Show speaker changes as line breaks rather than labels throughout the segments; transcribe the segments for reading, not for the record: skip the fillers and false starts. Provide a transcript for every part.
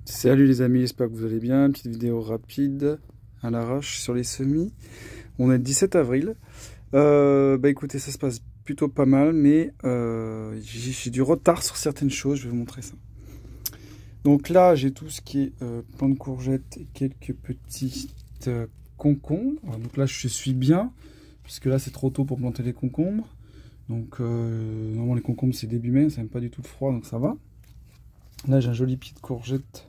Salut les amis, j'espère que vous allez bien. Petite vidéo rapide à l'arrache sur les semis. On est le 17 avril. Écoutez, ça se passe plutôt pas mal, mais j'ai du retard sur certaines choses. Je vais vous montrer ça. Donc là, j'ai tout ce qui est plant de courgettes et quelques petites concombres. Donc là, je suis bien, puisque là, c'est trop tôt pour planter les concombres. Donc normalement, les concombres, c'est début mai, ça n'aime pas du tout le froid, donc ça va. Là, j'ai un joli pied de courgette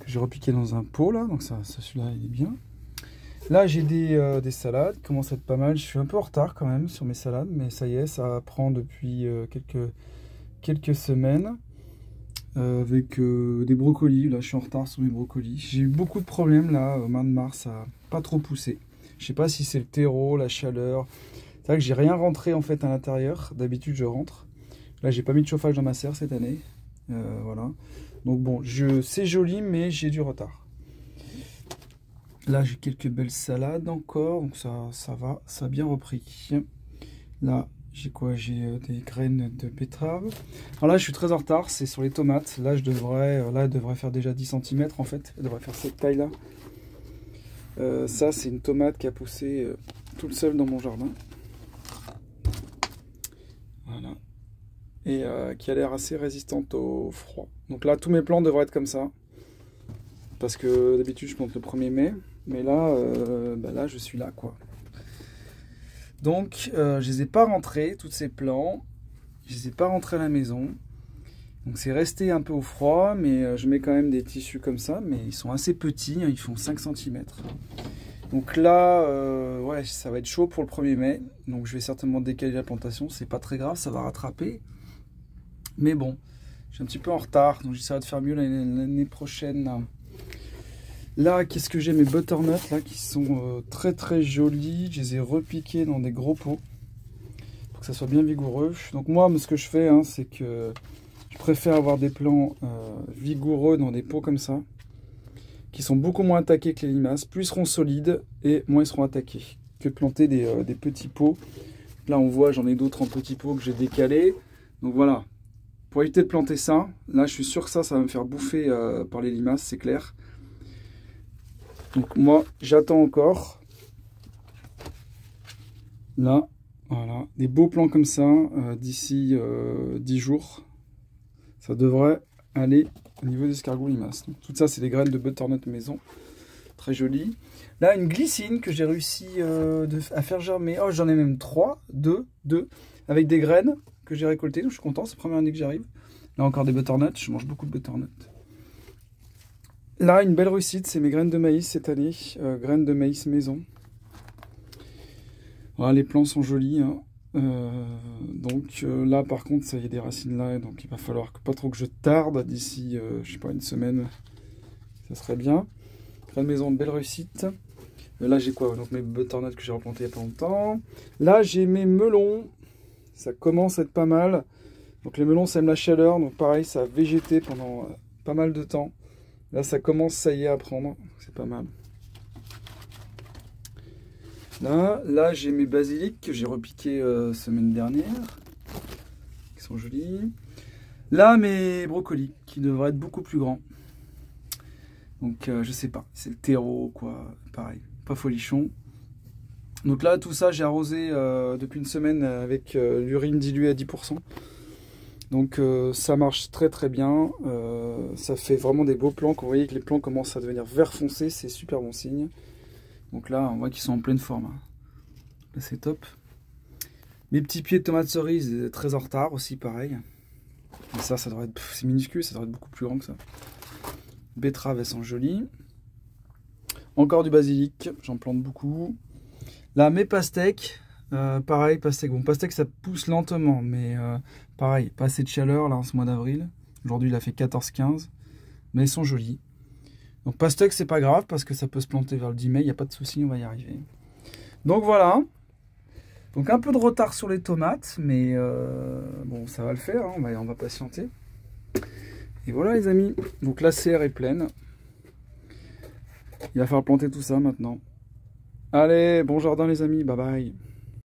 que j'ai repiqué dans un pot, là, donc ça celui-là, il est bien. Là, j'ai des salades qui commencent à être pas mal. Je suis un peu en retard quand même sur mes salades, mais ça y est, ça prend depuis quelques semaines. Avec des brocolis, là, je suis en retard sur mes brocolis. J'ai eu beaucoup de problèmes, là, au mois de mars, ça n'a pas trop poussé. Je sais pas si c'est le terreau, la chaleur. C'est vrai que j'ai rien rentré, en fait, à l'intérieur. D'habitude, je rentre. Là, j'ai pas mis de chauffage dans ma serre cette année. Voilà. Donc bon, c'est joli, mais j'ai du retard. Là, j'ai quelques belles salades encore, donc ça va, ça a bien repris. Là, j'ai quoi? J'ai des graines de betterave. Alors là, je suis très en retard, c'est sur les tomates. Là, elle devrait faire déjà 10 cm en fait. Elle devrait faire cette taille-là. Ça, c'est une tomate qui a poussé toute seule dans mon jardin. Voilà. Et qui a l'air assez résistante au froid. Donc là, tous mes plants devraient être comme ça. Parce que d'habitude, je plante le 1er mai. Mais là, là, je suis là, quoi. Donc, je les ai pas rentrés, tous ces plants. Je les ai pas rentrés à la maison. Donc, c'est resté un peu au froid. Mais je mets quand même des tissus comme ça. Mais ils sont assez petits. Hein, ils font 5 cm. Donc là, ouais, ça va être chaud pour le 1er mai. Donc, je vais certainement décaler la plantation. C'est pas très grave, ça va rattraper. Mais bon, je suis un petit peu en retard. Donc, j'essaierai de faire mieux l'année prochaine. Là, qu'est-ce que j'ai? Mes butternuts là qui sont très très jolis. Je les ai repiqués dans des gros pots pour que ça soit bien vigoureux. Donc moi, ce que je fais, hein, c'est que je préfère avoir des plants vigoureux dans des pots comme ça, qui sont beaucoup moins attaqués que les limaces. Plus ils seront solides et moins ils seront attaqués que de planter des petits pots. Là, on voit, j'en ai d'autres en petits pots que j'ai décalés. Donc voilà, pour éviter de planter ça, là, je suis sûr que ça va me faire bouffer par les limaces, c'est clair. Donc moi, j'attends encore. Là, voilà, des beaux plants comme ça, d'ici 10 jours. Ça devrait aller au niveau des escargots limaces. Donc, tout ça, c'est des graines de butternut maison. Très jolies. Là, une glycine que j'ai réussi à faire germer. Oh, j'en ai même 2, avec des graines que j'ai récoltées. Donc je suis content, c'est la première année que j'arrive. Là, encore des butternuts. Je mange beaucoup de butternuts. Là, une belle réussite, c'est mes graines de maïs cette année, graines de maïs maison. Voilà, les plants sont jolis. Hein. Là, par contre, ça y est des racines là, donc il va falloir pas trop que je tarde d'ici, je sais pas, une semaine. Ça serait bien. Graines maison, belle réussite. Là, j'ai quoi? Donc mes butternuts que j'ai replantés il n'y a pas longtemps. Là, j'ai mes melons. Ça commence à être pas mal. Donc les melons, ça aime la chaleur, donc pareil, ça a végété pendant pas mal de temps. Là, ça commence, ça y est, à prendre. C'est pas mal. Là j'ai mes basiliques que j'ai repiqués semaine dernière. Qui sont jolis. Là, mes brocolis, qui devraient être beaucoup plus grands. Donc, je sais pas. C'est le terreau, quoi. Pareil. Pas folichon. Donc là, tout ça, j'ai arrosé depuis une semaine avec l'urine diluée à 10%. Donc ça marche très très bien, ça fait vraiment des beaux plants. Quand vous voyez que les plants commencent à devenir vert foncé, c'est super bon signe. Donc là, on voit qu'ils sont en pleine forme. Là, c'est top. Mes petits pieds de tomates cerises, très en retard aussi, pareil. Et ça devrait être, c'est minuscule, ça devrait être beaucoup plus grand que ça. Betteraves, elles sont jolies. Encore du basilic, j'en plante beaucoup. Là, mes pastèques. Pareil, pastèque. Bon, pastèque, ça pousse lentement, mais pareil, pas assez de chaleur là en ce mois d'avril. Aujourd'hui, il a fait 14-15, mais ils sont jolis. Donc, pastèque, c'est pas grave parce que ça peut se planter vers le 10 mai, il n'y a pas de souci, on va y arriver. Donc, voilà. Donc, un peu de retard sur les tomates, mais bon, ça va le faire, hein, on va patienter. Et voilà, les amis. Donc, la serre est pleine. Il va falloir planter tout ça maintenant. Allez, bon jardin, les amis, bye bye.